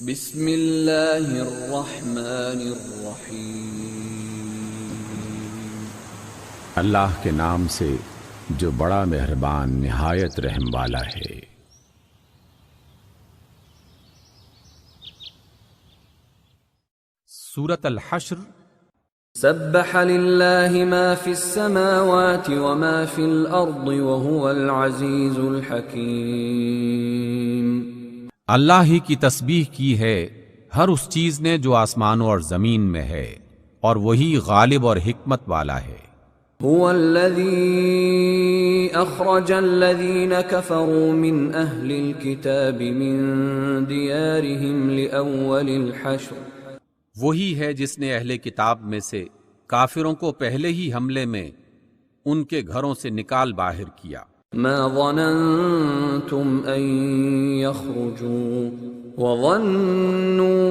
بسم اللہ الرحمن الرحیم۔ اللہ کے نام سے جو بڑا مہربان نہایت رحم والا ہے۔ سورۃ الحشر۔ سبح للہ ما فی السماوات وما فی الارض وهو العزیز الحکیم۔ اللہ ہی کی تسبیح کی ہے ہر اس چیز نے جو آسمانوں اور زمین میں ہے، اور وہی غالب اور حکمت والا ہے۔ هو الذی اخرج الذین کفروا من اہل الكتاب من دیارهم لأول الحشر۔ وہی ہے جس نے اہل کتاب میں سے کافروں کو پہلے ہی حملے میں ان کے گھروں سے نکال باہر کیا۔ ما ظننتم ان يخرجوا وظنوا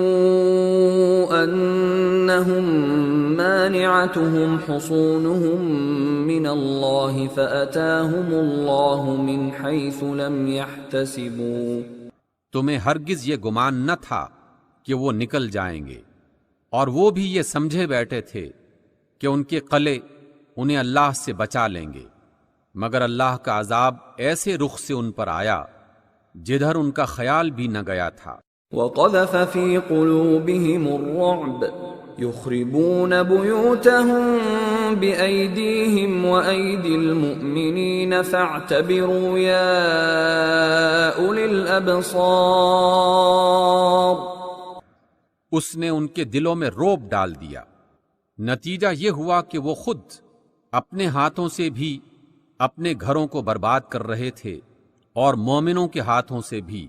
انهم مانعتهم حصونهم من الله فأتاهم الله من حيث لم يحتسبوا۔ تمہیں ہرگز یہ گمان نہ تھا کہ وہ نکل جائیں گے، اور وہ بھی یہ سمجھے بیٹھے تھے کہ ان کے قلعے انہیں اللہ سے بچا لیں گے، مگر اللہ کا عذاب ایسے رخ سے ان پر آیا جدھر ان کا خیال بھی نہ گیا تھا۔ وقذف في قلوبهم الرعب يخربون بيوتهم بأيديهم وأيدي المؤمنين فاعتبروا يا أولي الأبصار۔ اس نے ان کے دلوں میں رعب ڈال دیا، نتیجہ یہ ہوا کہ وہ خود اپنے ہاتھوں سے بھی اپنے گھروں کو برباد کر رہے تھے اور مومنوں کے ہاتھوں سے بھی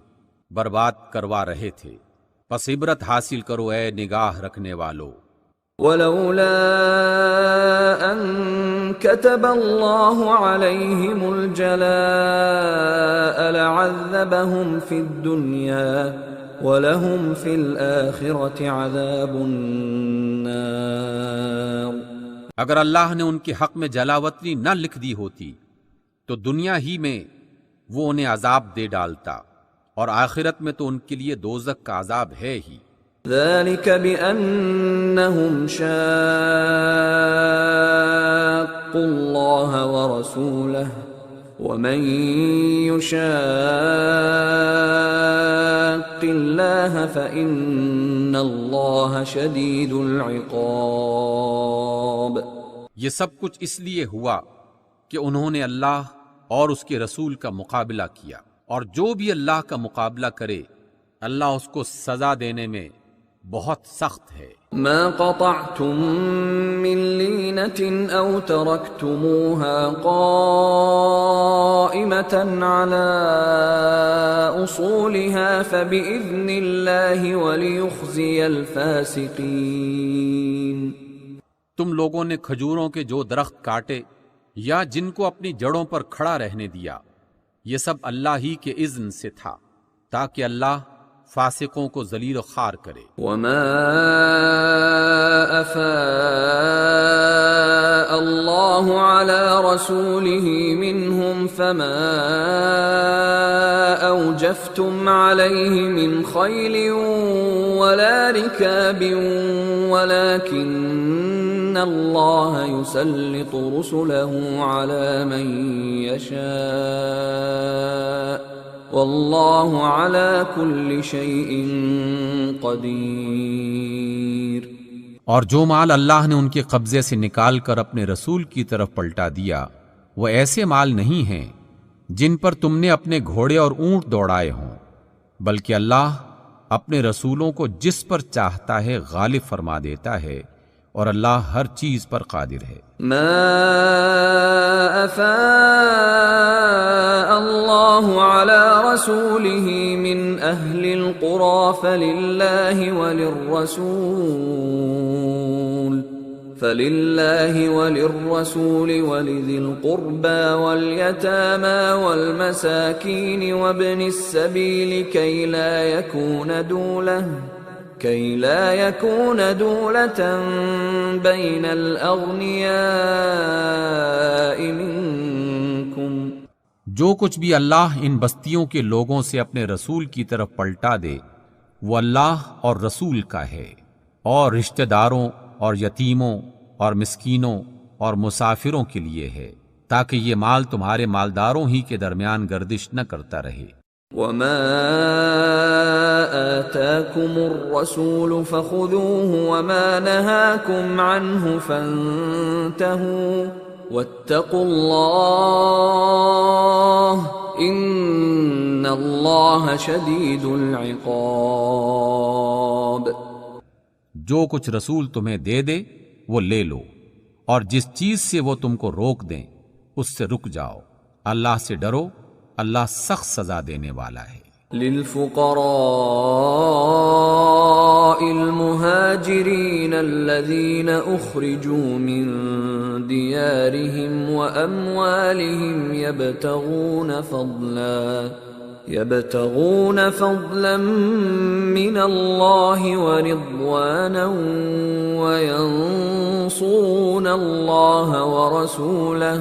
برباد کروا رہے تھے۔ پس عبرت حاصل کرو اے نگاہ رکھنے والو۔ ولولا ان كتب الله عليهم الجلاء لعذبهم في الدنيا وَلَهُمْ فِي الْآخِرَةِ عَذَابُ النَّارِ۔ اگر اللہ نے ان کے حق میں جلاوطنی نہ لکھ دی ہوتی تو دنیا ہی میں وہ انہیں عذاب دے ڈالتا، اور آخرت میں تو ان کے لیے دوزخ کا عذاب ہے ہی۔ ذَلِكَ بِأَنَّهُمْ شَاقُّوا اللَّهَ وَرَسُولَهُ وَمَن يُشَاقِّ اللَّهَ فَإِنَّ اللَّهَ شَدِيدُ الْعِقَابِ۔ یہ سب کچھ اس لیے ہوا کہ انہوں نے اللہ اور اس کے رسول کا مقابلہ کیا، اور جو بھی اللہ کا مقابلہ کرے اللہ اس کو سزا دینے میں بہت سخت ہے۔ ما قطعتم من لینة او ترکتموها قائمة على اصولها فبإذن الله وليخزي الفاسقين۔ تم لوگوں نے کھجوروں کے جو درخت کاٹے یا جن کو اپنی جڑوں پر کھڑا رہنے دیا، یہ سب اللہ ہی کے اذن سے تھا تاکہ اللہ فاسقوں کو ذلیل و خوار کرے۔ وما افاء اللہ علی رسولہ منہم فما اوجفتم علیہ من خیل ولا رکاب ولكن اللہ یسلط رسلہ علی من یشاء واللہ علی کل شیء قدیر۔ اور جو مال اللہ نے ان کے قبضے سے نکال کر اپنے رسول کی طرف پلٹا دیا وہ ایسے مال نہیں ہیں جن پر تم نے اپنے گھوڑے اور اونٹ دوڑائے ہوں، بلکہ اللہ اپنے رسولوں کو جس پر چاہتا ہے غالب فرما دیتا ہے، اور اللہ ہر چیز پر قادر ہے۔ ما افاء اللہ علی رسولہ من اہل القری فللہ وللرسول ولذی القربى والیتامی والمساکین وابن السبیل کی لا يكون دولة بین الاغنیاء منکم۔ جو کچھ بھی اللہ ان بستیوں کے لوگوں سے اپنے رسول کی طرف پلٹا دے وہ اللہ اور رسول کا ہے، اور رشتہ داروں اور یتیموں اور مسکینوں اور مسافروں کے لیے ہے، تاکہ یہ مال تمہارے مالداروں ہی کے درمیان گردش نہ کرتا رہے۔ وما آتاكم الرسول فخذوه وما نهاكم عنه فانتهوا واتقوا الله ان اللہ شدید العقاب۔ جو کچھ رسول تمہیں دے دے وہ لے لو، اور جس چیز سے وہ تم کو روک دیں اس سے رک جاؤ، اللہ سے ڈرو، اللہ سخت سزا دینے والا ہے۔ للفقراء المهاجرين الذين أخرجوا من ديارهم وأموالهم يبتغون فضلا من الله ورضوانا وينصرون الله ورسوله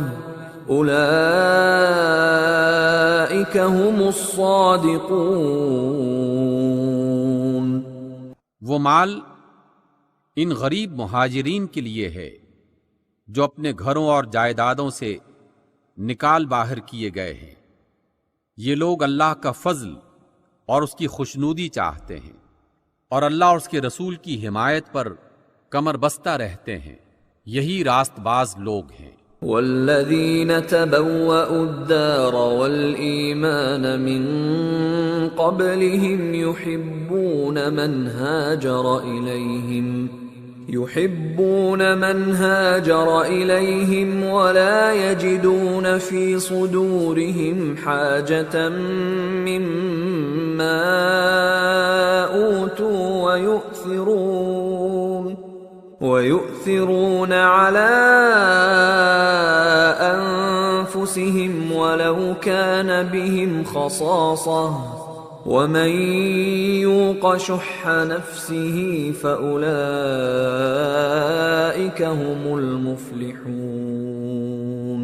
اولئک هم الصادقون۔ وہ مال ان غریب مہاجرین کے لیے ہے جو اپنے گھروں اور جائیدادوں سے نکال باہر کیے گئے ہیں۔ یہ لوگ اللہ کا فضل اور اس کی خوشنودی چاہتے ہیں، اور اللہ اور اس کے رسول کی حمایت پر کمر بستہ رہتے ہیں، یہی راست باز لوگ ہیں۔ والذین تبوأوا الدار والإیمان من قبلهم يحبون من هاجر إليهم ولا يجدون في صدورهم حاجة مما أوتوا ويؤثرون على أنفسهم ولو كان بهم خصاصة ومن يوق شح نفسه فأولئك هم المفلحون۔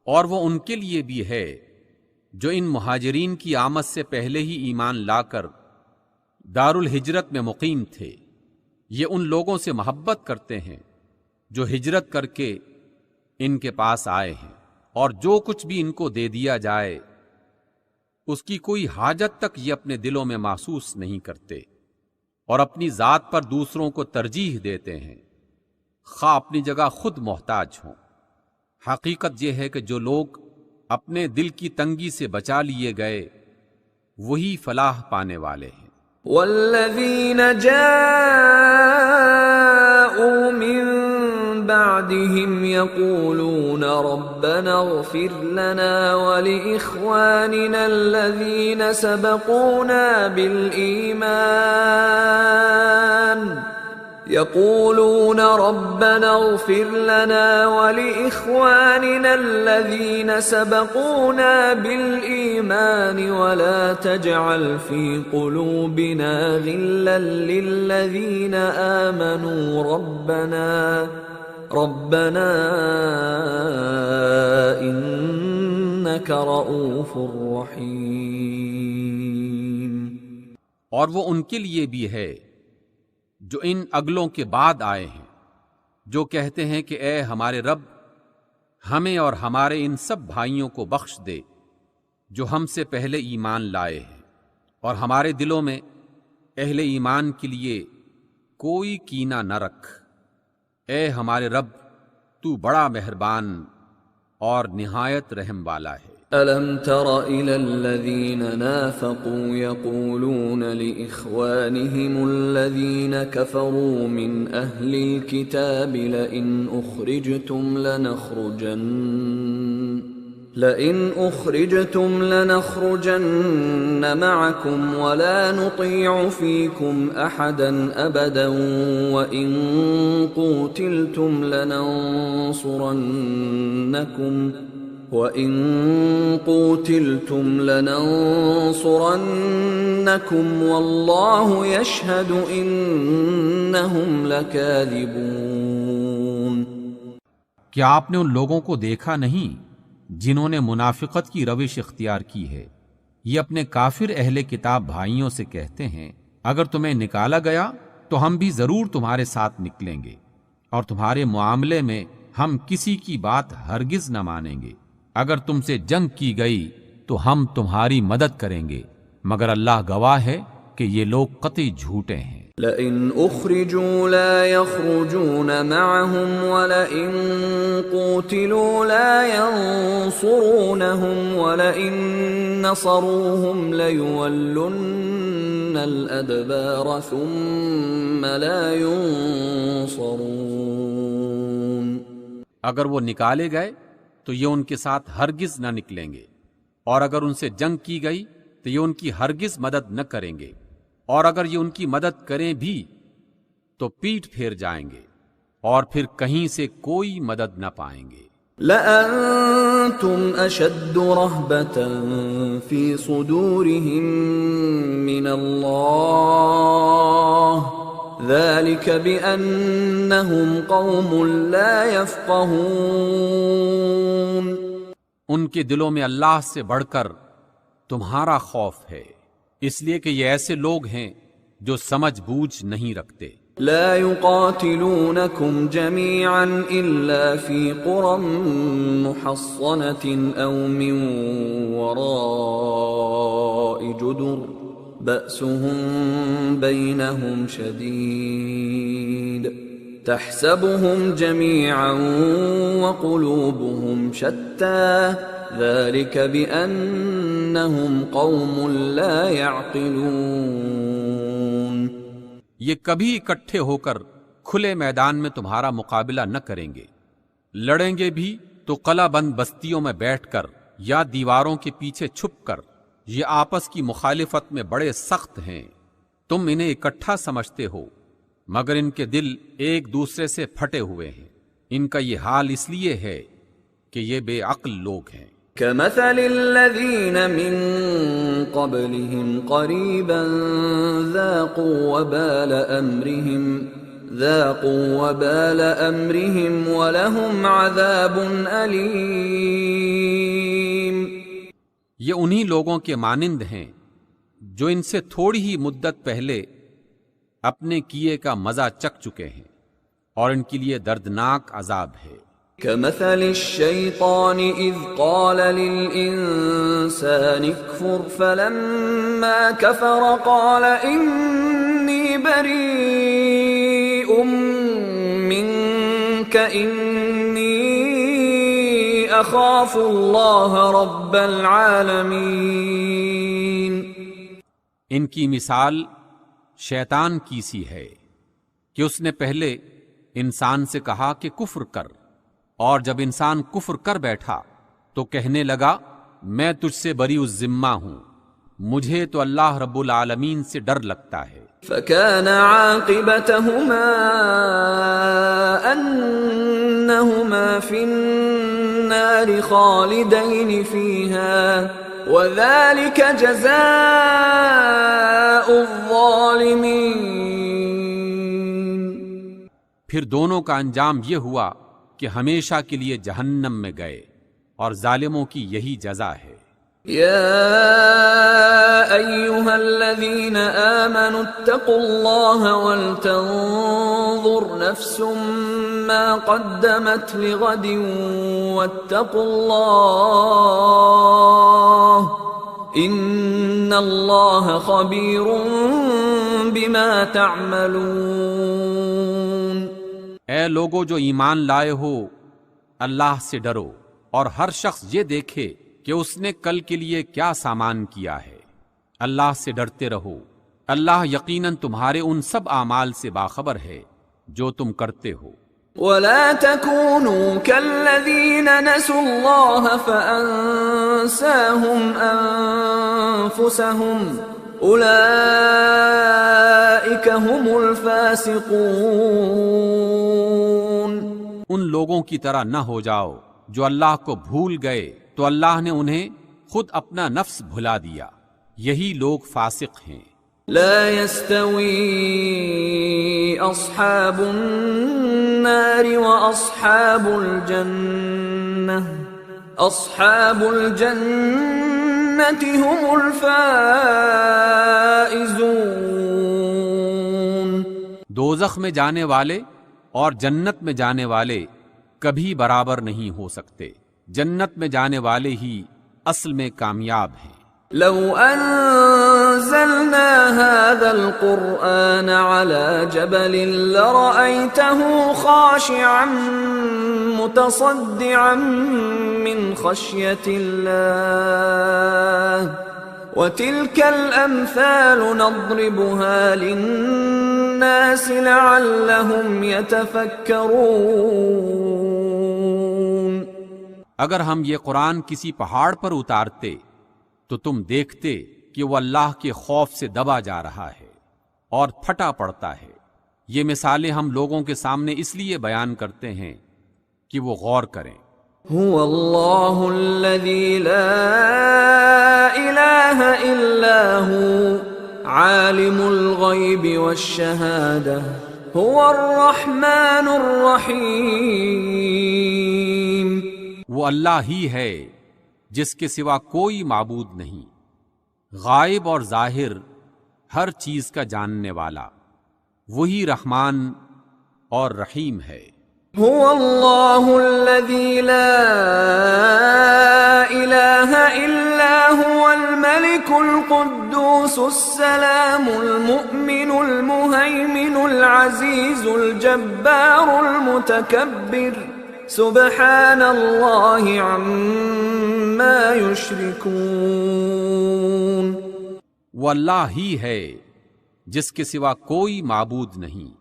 اور وہ ان کے لیے بھی ہے جو ان مہاجرین کی آمد سے پہلے ہی ایمان لا کر دار الہجرت میں مقیم تھے۔ یہ ان لوگوں سے محبت کرتے ہیں جو ہجرت کر کے ان کے پاس آئے ہیں، اور جو کچھ بھی ان کو دے دیا جائے اس کی کوئی حاجت تک یہ اپنے دلوں میں محسوس نہیں کرتے، اور اپنی ذات پر دوسروں کو ترجیح دیتے ہیں، خواہ اپنی جگہ خود محتاج ہوں۔ حقیقت یہ ہے کہ جو لوگ اپنے دل کی تنگی سے بچا لیے گئے وہی فلاح پانے والے ہیں۔ والذین جاءوا من بعدهم يقولون ربنا اغفر لنا ولإخواننا الذين سبقونا بالإيمان يقولون ربنا اغفر لنا ولإخواننا الذين سبقونا بالإيمان ولا تجعل في قلوبنا غلا للذين آمنوا ربنا إنك رؤوف رحيم۔ اور وہ ان کے لیے بھی ہے جو ان اگلوں کے بعد آئے ہیں، جو کہتے ہیں کہ اے ہمارے رب، ہمیں اور ہمارے ان سب بھائیوں کو بخش دے جو ہم سے پہلے ایمان لائے ہیں، اور ہمارے دلوں میں اہل ایمان کے لیے کوئی کینہ نہ رکھ۔ اے ہمارے رب، تو بڑا مہربان اور نہایت رحم والا ہے۔ أَلَمْ تَرَ إِلَى الَّذِينَ نَافَقُوا يَقُولُونَ لِإِخْوَانِهِمُ الَّذِينَ كَفَرُوا مِنْ أَهْلِ الْكِتَابِ لَئِنْ أُخْرِجْتُمْ لَنَخْرُجَنَّ مَعَكُمْ وَلَا نُطِيعُ فِيكُمْ أَحَدًا أَبَدًا وَإِنْ قُوتِلْتُمْ لَنَنصُرَنَّكُمْ وَاللَّهُ يَشْهَدُ إِنَّهُمْ لَكَاذِبُونَ۔ کیا آپ نے ان لوگوں کو دیکھا نہیں جنہوں نے منافقت کی روش اختیار کی ہے؟ یہ اپنے کافر اہل کتاب بھائیوں سے کہتے ہیں اگر تمہیں نکالا گیا تو ہم بھی ضرور تمہارے ساتھ نکلیں گے، اور تمہارے معاملے میں ہم کسی کی بات ہرگز نہ مانیں گے۔ اگر تم سے جنگ کی گئی تو ہم تمہاری مدد کریں گے، مگر اللہ گواہ ہے کہ یہ لوگ قطعی جھوٹے ہیں۔ لئن اخرجوا لا يخرجون معهم ولئن قوتلوا لا ينصرونهم ولئن نصروهم ليولن الأدبار ثم لا ينصرون۔ اگر وہ نکالے گئے تو یہ ان کے ساتھ ہرگز نہ نکلیں گے، اور اگر ان سے جنگ کی گئی تو یہ ان کی ہرگز مدد نہ کریں گے، اور اگر یہ ان کی مدد کریں بھی تو پیٹ پھیر جائیں گے اور پھر کہیں سے کوئی مدد نہ پائیں گے۔ لأنتم أشد رهبة في صدورهم من الله ذلك بأنهم قوم لا يفقهون۔ ان کے دلوں میں اللہ سے بڑھ کر تمہارا خوف ہے، اس لیے کہ یہ ایسے لوگ ہیں جو سمجھ بوجھ نہیں رکھتے۔ لا يقاتلونكم جميعا إلا في قرى محصنة أو من وراء جدر بأسهم بينهم شديد تحسبهم جميعا وقلوبهم شتى ذلك بأنهم قوم لا يعقلون۔ یہ کبھی اکٹھے ہو کر کھلے میدان میں تمہارا مقابلہ نہ کریں گے، لڑیں گے بھی تو قلعہ بند بستیوں میں بیٹھ کر یا دیواروں کے پیچھے چھپ کر۔ یہ آپس کی مخالفت میں بڑے سخت ہیں، تم انہیں اکٹھا سمجھتے ہو مگر ان کے دل ایک دوسرے سے پھٹے ہوئے ہیں۔ ان کا یہ حال اس لیے ہے کہ یہ بے عقل لوگ ہیں۔ كمثل الذين من قبلهم قريبا ذاقوا وبال أمرهم ولهم عذاب أليم۔ یہ انہی لوگوں کے مانند ہیں جو ان سے تھوڑی ہی مدت پہلے اپنے کیے کا مزہ چکھ چکے ہیں، اور ان کے لیے دردناک عذاب ہے۔ كمثل الشيطان إذ قال للإنسان اكفر فلما كفر قال إني بريء منك إني أخاف الله رب العالمين۔ ان کی مثال شیطان کی سی ہے کہ اس نے پہلے انسان سے کہا کہ کفر کر، اور جب انسان کفر کر بیٹھا تو کہنے لگا میں تجھ سے بری الذمہ ہوں، مجھے تو اللہ رب العالمین سے ڈر لگتا ہے۔ فكان عاقبتهما أنهما في النار خالدين فيها وذلك جزاء الظالمين۔ پھر دونوں کا انجام یہ ہوا کہ ہمیشہ کے لیے جہنم میں گئے، اور ظالموں کی یہی جزا ہے۔ يا أيها الذين آمنوا اتقوا الله ولتنظر نفس ما قدمت لغد واتقوا الله إن الله خبير بما تعملون۔ اے لوگو جو ایمان لائے ہو، اللہ سے ڈرو، اور ہر شخص یہ دیکھے کہ اس نے کل کے لیے کیا سامان کیا ہے۔ اللہ سے ڈرتے رہو، اللہ یقیناً تمہارے ان سب اعمال سے باخبر ہے جو تم کرتے ہو۔ ولا تكونوا كالذين نسوا الله فأنساهم أنفسهم أولئك هم الفاسقون۔ ان لوگوں کی طرح نہ ہو جاؤ جو اللہ کو بھول گئے تو اللہ نے انہیں خود اپنا نفس بھلا دیا، یہی لوگ فاسق ہیں۔ لا يستوي أصحاب النار وأصحاب الجنة هم الفائزون. دوزخ میں جانے والے اور جنت میں جانے والے کبھی برابر نہیں ہو سکتے. جنت میں جانے والے ہی اصل میں کامیاب ہیں. لو أنزلنا هذا القرآن على جبل لرأيته خاشعا متصدعا من خشية الله وتلك الأمثال نضربها للناس لعلهم يتفكرون. اگر ہم یہ قرآن کسی پہاڑ پر اتارتے تو تم دیکھتے کہ وہ اللہ کے خوف سے دبا جا رہا ہے اور پھٹا پڑتا ہے. یہ مثالیں ہم لوگوں کے سامنے اس لیے بیان کرتے ہیں کہ وہ غور کریں. هو اللہ الذی لا الہ الا هو عالم الغیب والشہادہ هو الرحمن الرحیم. وہ اللہ ہی ہے جس کے سوا کوئی معبود نہیں، غائب اور ظاہر ہر چیز کا جاننے والا، وہی رحمان اور رحیم ہے. هو اللہ الذی لا الہ الا هو الملک القدوس السلام المؤمن المہیمن العزیز الجبار المتکبر سبحان اللہ عما یشرکون. وہ اللہ ہی ہے جس کے سوا کوئی معبود نہیں،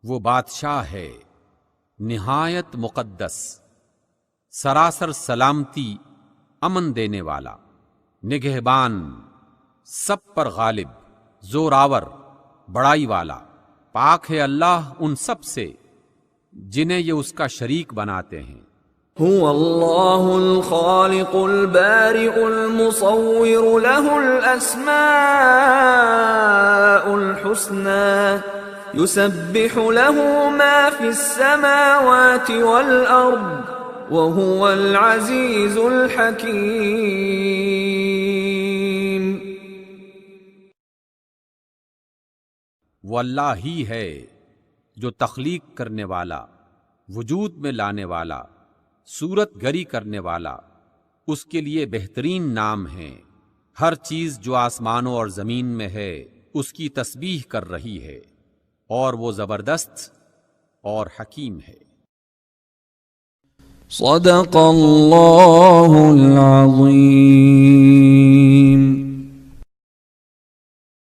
وہ بادشاہ ہے نہایت مقدس، سراسر سلامتی امن دینے والا، نگہبان، سب پر غالب، زوراور، بڑائی والا. پاک ہے اللہ ان سب سے جنہیں یہ اس کا شریک بناتے ہیں. هو اللہ الخالق البارئ المصور له الاسماء الحسنى يسبح له ما في السماوات والارض وهو العزيز الحكيم. وہ اللہ ہی ہے جو تخلیق کرنے والا، وجود میں لانے والا، صورت گری کرنے والا. اس کے لیے بہترین نام ہیں. ہر چیز جو آسمانوں اور زمین میں ہے اس کی تسبیح کر رہی ہے، اور وہ زبردست اور حکیم ہے. صدق اللہ العظیم.